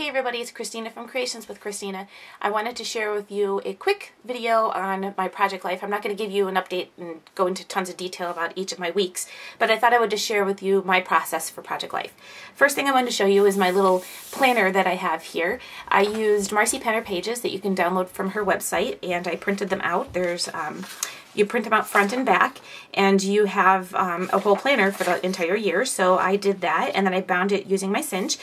Hey everybody, it's Christina from Creations with Christina. I wanted to share with you a quick video on my project life. I'm not going to give you an update and go into tons of detail about each of my weeks, but I thought I would just share with you my process for project life. First thing I wanted to show you is my little planner that I have here. I used Marcy Penner pages that you can download from her website, and I printed them out. You print them out front and back, and you have a whole planner for the entire year. So I did that, and then I bound it using my cinch.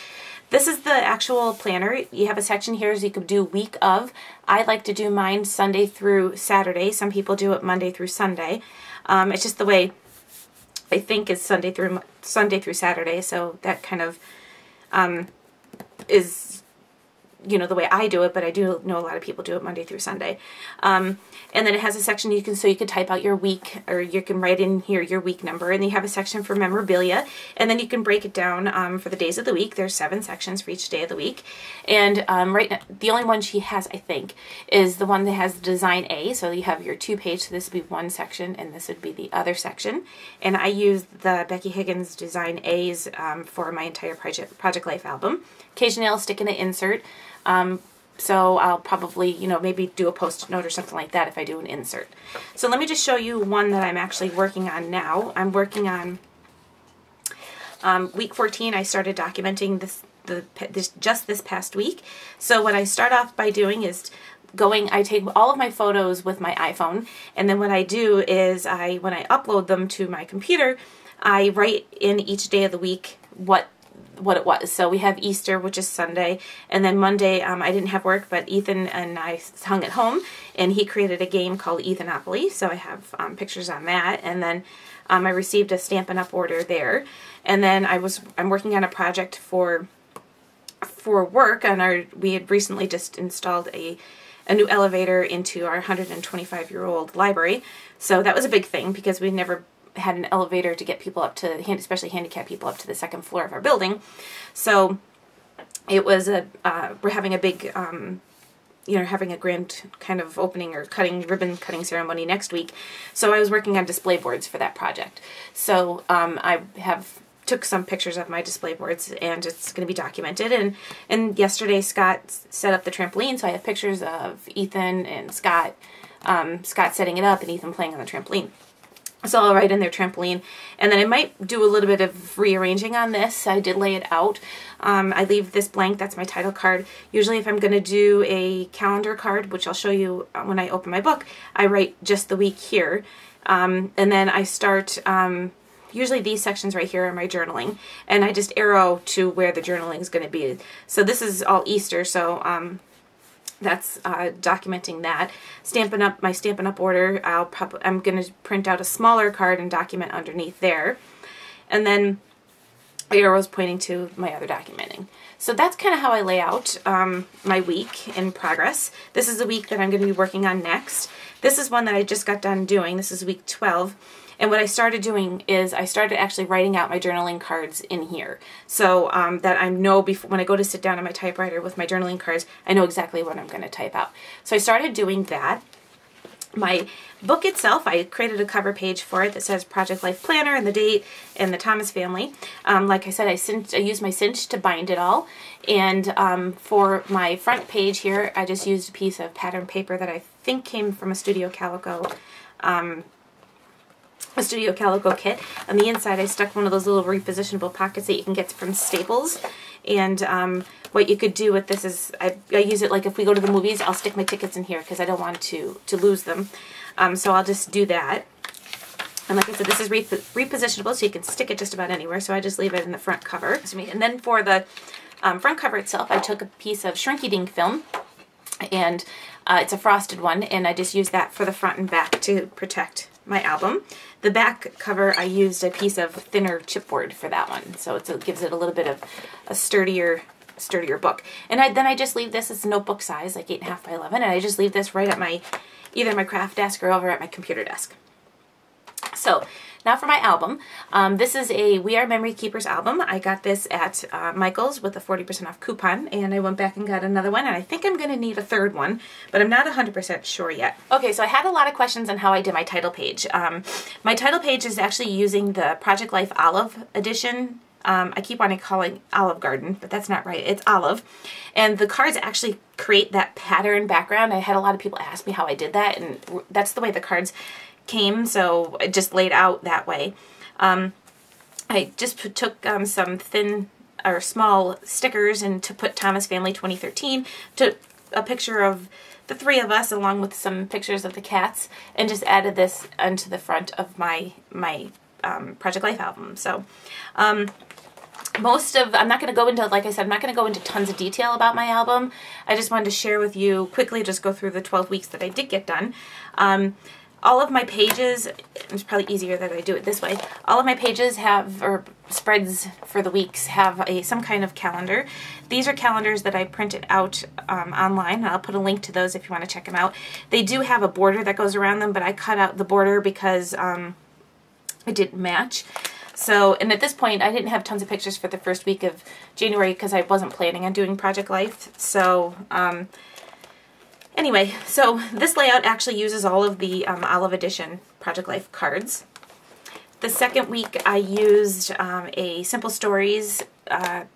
This is the actual planner. You have a section here so you could do week of. I like to do mine Sunday through Saturday. Some people do it Monday through Sunday. It's just the way I think is Sunday through Saturday. So that kind of is, you know, the way I do it, but I do know a lot of people do it Monday through Sunday. And then it has a section you can type out your week, or you can write in here your week number, and you have a section for memorabilia, and then you can break it down for the days of the week. There's 7 sections for each day of the week, and right now the only one she has, I think, is the one that has Design A. So you have your 2-page, so this would be one section, and this would be the other section. And I used the Becky Higgins Design A's for my entire Project Life album. Occasionally I'll stick in an insert. So I'll probably, you know, maybe do a post-it note or something like that if I do an insert. So let me just show you one that I'm actually working on now. I'm working on week 14. I started documenting just this past week. So what I start off by doing is I take all of my photos with my iPhone, and then what I do is when I upload them to my computer, I write in each day of the week what it was. So we have Easter, which is Sunday, and then Monday I didn't have work, but Ethan and I hung at home, and he created a game called Ethanopoly, so I have pictures on that. And then I received a Stampin' Up! Order there, and then I'm working on a project for work on we had recently just installed a new elevator into our 125-year-old library, so that was a big thing because we never had an elevator to get people up to, especially handicapped people, up to the 2nd floor of our building. So it was we're having a big, you know, having a grand kind of opening or ribbon cutting ceremony next week. So I was working on display boards for that project. So I took some pictures of my display boards, and it's going to be documented. And yesterday Scott set up the trampoline, so I have pictures of Ethan and Scott setting it up and Ethan playing on the trampoline. So I'll write in their trampoline, and then I might do a little bit of rearranging on this. I did lay it out. I leave this blank. That's my title card. Usually if I'm going to do a calendar card, which I'll show you when I open my book, I write just the week here. And then I start, usually these sections right here are my journaling, and I just arrow to where the journaling is going to be. So this is all Easter, so that's documenting that. My Stampin' Up! Order, I'm going to print out a smaller card and document underneath there. And then arrows pointing to my other documenting. So that's kind of how I lay out my week in progress. This is the week that I'm going to be working on next. This is one that I just got done doing. This is week 12. And what I started doing is I started actually writing out my journaling cards in here, so that I know before, when I go to sit down on my typewriter with my journaling cards, I know exactly what I'm going to type out. So I started doing that. My book itself, I created a cover page for it that says Project Life Planner and the date and the Thomas family. Like I said, I used my cinch to bind it all. And for my front page here, I just used a piece of pattern paper that I think came from a Studio Calico kit. On the inside I stuck one of those little repositionable pockets that you can get from Staples. And what you could do with this is I use it like if we go to the movies, I'll stick my tickets in here because I don't want to lose them. So I'll just do that. And like I said, this is repositionable, so you can stick it just about anywhere, so I just leave it in the front cover. And then for the front cover itself, I took a piece of Shrinky-Dink film, and it's a frosted one, and I just used that for the front and back to protect my album. The back cover, I used a piece of thinner chipboard for that one, so it gives it a little bit of a sturdier book. And then I just leave this as notebook size, like 8.5 by 11, and I just leave this right at either my craft desk or over at my computer desk. So now for my album. This is a We Are Memory Keepers album. I got this at Michael's with a 40% off coupon, and I went back and got another one, and I think I'm going to need a third one, but I'm not 100% sure yet. Okay, so I had a lot of questions on how I did my title page. My title page is actually using the Project Life Olive edition I keep on calling Olive Garden, but that's not right. It's Olive. And the cards actually create that pattern background. I had a lot of people ask me how I did that, and that's the way the cards came, so it just laid out that way. I just took some thin or small stickers and to put Thomas Family 2013, took a picture of the three of us along with some pictures of the cats, and just added this onto the front of my Project Life album. So I'm not going to go into, like I said, I'm not going to go into tons of detail about my album. I just wanted to share with you quickly, just go through the 12 weeks that I did get done. All of my pages, it's probably easier that I do it this way, all of my pages have, or spreads for the weeks, have some kind of calendar. These are calendars that I printed out online. I'll put a link to those if you want to check them out. They do have a border that goes around them, but I cut out the border because it didn't match. So, and at this point, I didn't have tons of pictures for the first week of January because I wasn't planning on doing Project Life. So, anyway, so this layout actually uses all of the Olive Edition Project Life cards. The second week I used a Simple Stories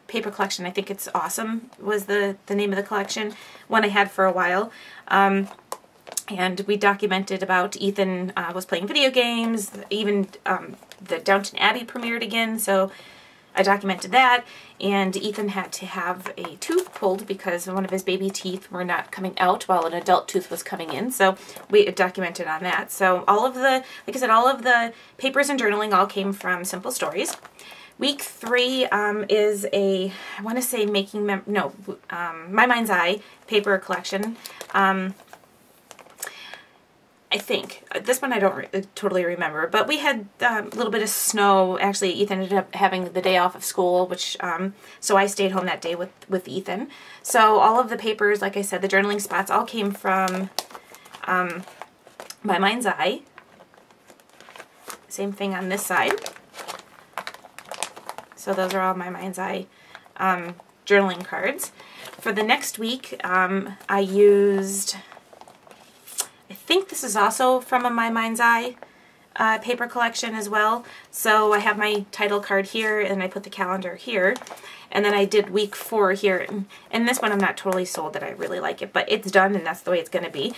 paper collection. I think it's Awesome was the name of the collection, one I had for a while. And we documented about Ethan was playing video games, even the Downton Abbey premiered again, so I documented that, and Ethan had to have a tooth pulled because one of his baby teeth were not coming out while an adult tooth was coming in, so we documented on that. So all of the, like I said, all of the papers and journaling all came from Simple Stories. Week 3 is a, I want to say My Mind's Eye paper collection. I think. This one I don't totally remember, but we had a little bit of snow. Actually, Ethan ended up having the day off of school, which so I stayed home that day with Ethan. So all of the papers, like I said, the journaling spots all came from My Mind's Eye. Same thing on this side. So those are all My Mind's Eye journaling cards. For the next week, I used, I think this is also from a My Mind's Eye paper collection as well. So I have my title card here, and I put the calendar here. And then I did week 4 here. And this one I'm not totally sold that I really like it, but it's done and that's the way it's going to be.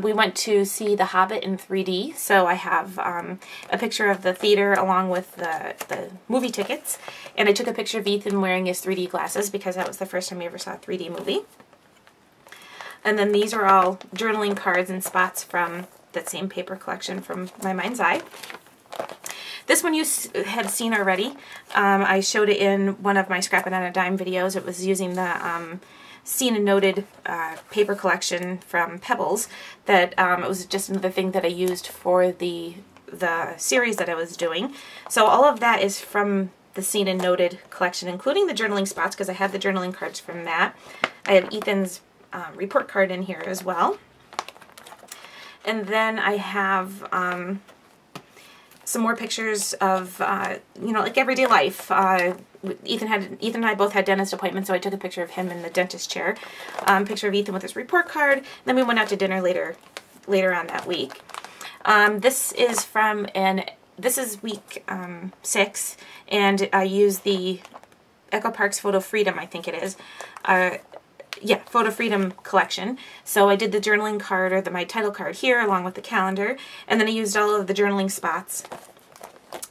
We went to see The Hobbit in 3D, so I have a picture of the theater along with the movie tickets. And I took a picture of Ethan wearing his 3D glasses because that was the first time he ever saw a 3D movie. And then these are all journaling cards and spots from that same paper collection from My Mind's Eye. This one you had seen already. I showed it in one of my Scrapping on a Dime videos. It was using the Seen and Noted paper collection from Pebbles. That it was just another thing that I used for the series that I was doing. So all of that is from the Seen and Noted collection, including the journaling spots, because I have the journaling cards from that. I have Ethan's report card in here as well. And then I have some more pictures of, you know, like everyday life. Ethan and I both had dentist appointments, so I took a picture of him in the dentist chair. Picture of Ethan with his report card. Then we went out to dinner later on that week. This is from this is week 6, and I used the Echo Park's Photo Freedom, I think it is. Yeah, Photo Freedom collection. So I did the journaling card, or my title card here, along with the calendar, and then I used all of the journaling spots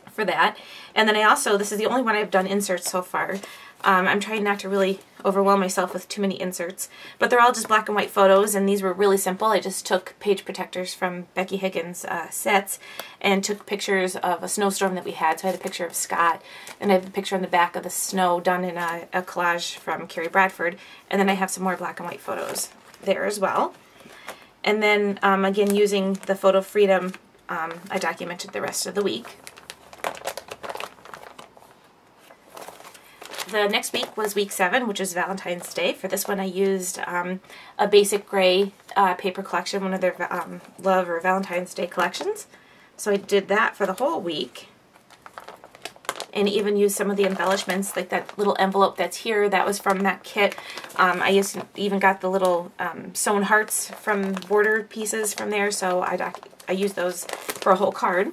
for that. And then I also, this is the only one I've done inserts so far. I'm trying not to really overwhelm myself with too many inserts, but they're all just black and white photos, and these were really simple. I just took page protectors from Becky Higgins' sets and took pictures of a snowstorm that we had. So I had a picture of Scott, and I have a picture on the back of the snow done in a collage from Carrie Bradford, and then I have some more black and white photos there as well. And then again, using the Photo Freedom, I documented the rest of the week. The next week was week 7, which is Valentine's Day. For this one I used a basic gray paper collection, one of their Love or Valentine's Day collections. So I did that for the whole week. And even used some of the embellishments, like that little envelope that's here, that was from that kit. I even got the little sewn hearts from border pieces from there, so I used those for a whole card.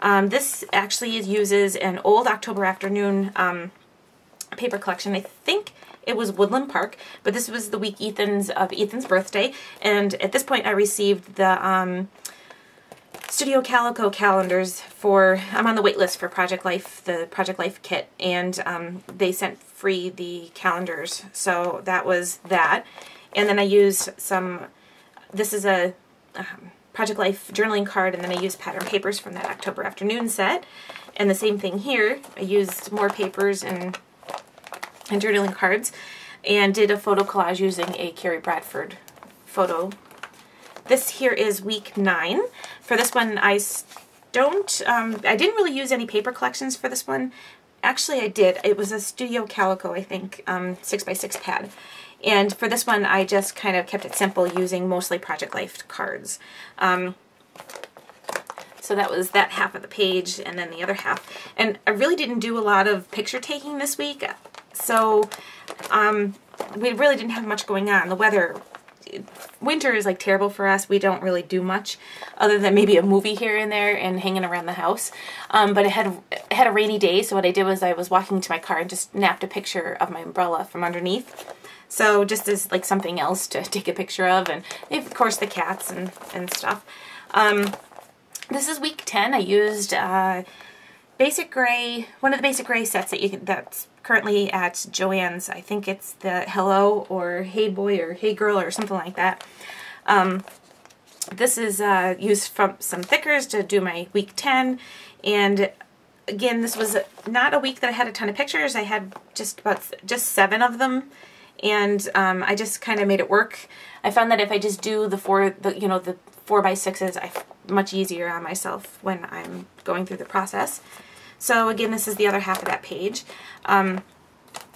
This actually uses an old October Afternoon paper collection. I think it was Woodland Park, but this was the week of Ethan's birthday, and at this point I received the Studio Calico calendars for, I'm on the wait list for Project Life, the Project Life kit, and they sent free the calendars, so that was that. And then I used some, this is a Project Life journaling card, and then I used pattern papers from that October Afternoon set. And the same thing here, I used more papers and journaling cards, and did a photo collage using a Carrie Bradford photo. This here is week 9. For this one, I didn't really use any paper collections for this one. Actually, I did. It was a Studio Calico, I think, 6x6 pad. And for this one, I just kind of kept it simple using mostly Project Life cards. So that was that half of the page, and then the other half. And I really didn't do a lot of picture taking this week, so we really didn't have much going on. The weather, winter is like terrible for us. We don't really do much other than maybe a movie here and there and hanging around the house. But it had a rainy day, so what I did was I was walking to my car and just snapped a picture of my umbrella from underneath. So just as like something else to take a picture of, and of course the cats and stuff. This is week 10. I used Basic Gray, one of the Basic Gray sets that's currently at Joann's. I think it's the Hello or Hey Boy or Hey Girl or something like that. This is used from some thickers to do my week 10, and again, this was not a week that I had a ton of pictures. I had just 7 of them, and I just kind of made it work. I found that if I just do the 4x6s, much easier on myself when I'm going through the process. So again, this is the other half of that page.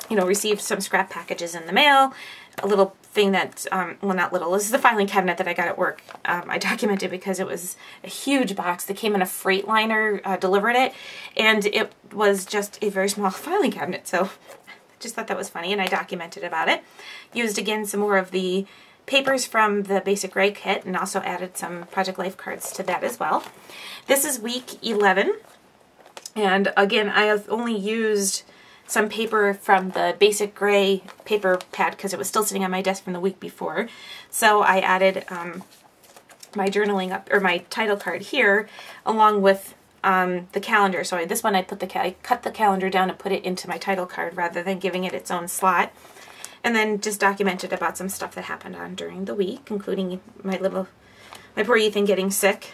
Received some scrap packages in the mail. A little thing that, well, not little, this is the filing cabinet that I got at work. I documented because it was a huge box that came in a Freightliner, delivered it, and it was just a very small filing cabinet, so just thought that was funny, and I documented about it. Used again some more of the papers from the Basic Gray kit, and also added some Project Life cards to that as well. This is week 11, and again, I have only used some paper from the Basic Gray paper pad because it was still sitting on my desk from the week before. So I added my journaling my title card here, along with the calendar. So this one I cut the calendar down and put it into my title card rather than giving it its own slot. And then just documented about some stuff that happened on during the week, including my poor Ethan getting sick.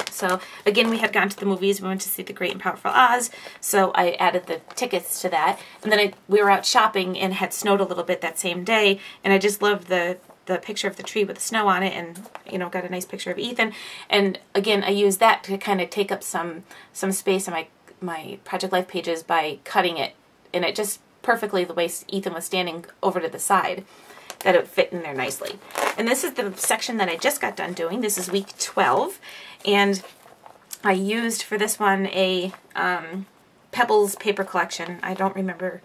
So again, we had gone to the movies. We went to see The Great and Powerful Oz, so I added the tickets to that. And then we were out shopping, and had snowed a little bit that same day, and I just loved the picture of the tree with the snow on it, and got a nice picture of Ethan. And again, I used that to kind of take up some space on my Project Life pages by cutting it, and it just perfectly the way Ethan was standing over to the side, that it fit in there nicely. And this is the section that I just got done doing. This is week 12, and I used for this one a Pebbles paper collection. I don't remember,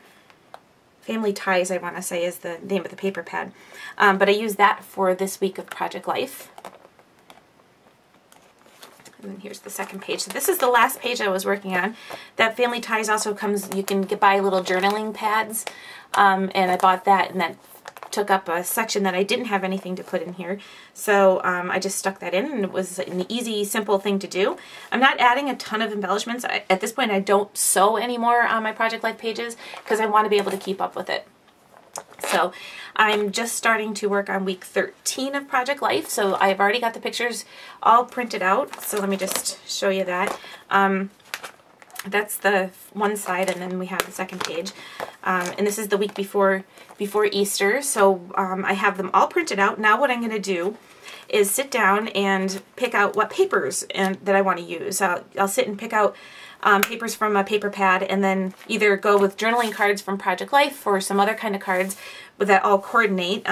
Family Ties I want to say is the name of the paper pad, but I used that for this week of Project Life. And then here's the second page. So this is the last page I was working on. That Family Ties also comes, you can buy little journaling pads, and I bought that, and that took up a section that I didn't have anything to put in here. So I just stuck that in, and it was an easy, simple thing to do. I'm not adding a ton of embellishments. At this point, I don't sew anymore on my Project Life pages because I want to be able to keep up with it. So I'm just starting to work on week 13 of Project Life. So I've already got the pictures all printed out. So let me just show you that. That's the one side, and then we have the second page. And this is the week before Easter. So I have them all printed out. Now what I'm going to do is sit down and pick out what papers that I want to use. I'll sit and pick out papers from a paper pad, and then either go with journaling cards from Project Life or some other kind of cards that all coordinate.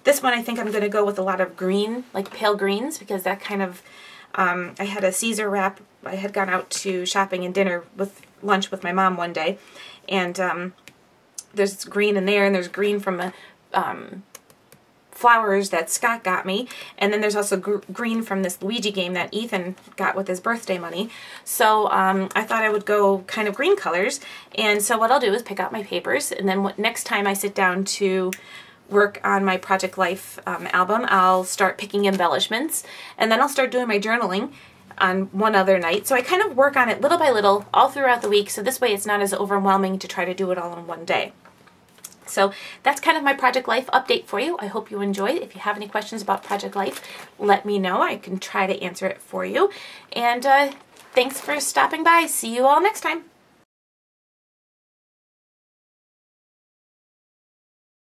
This one I think I'm going to go with a lot of green, like pale greens, because that kind of, I had a Caesar wrap. I had gone out to shopping and lunch with my mom one day, and there's green in there, and there's green from flowers that Scott got me, and then there's also green from this Luigi game that Ethan got with his birthday money. So I thought I would go kind of green colors, and so what I'll do is pick out my papers, and then next time I sit down to work on my Project Life album, I'll start picking embellishments, and then I'll start doing my journaling on one other night. So I kind of work on it little by little all throughout the week, so this way it's not as overwhelming to try to do it all in one day. So that's kind of my Project Life update for you. I hope you enjoyed. If you have any questions about Project Life, let me know. I can try to answer it for you. And thanks for stopping by. See you all next time.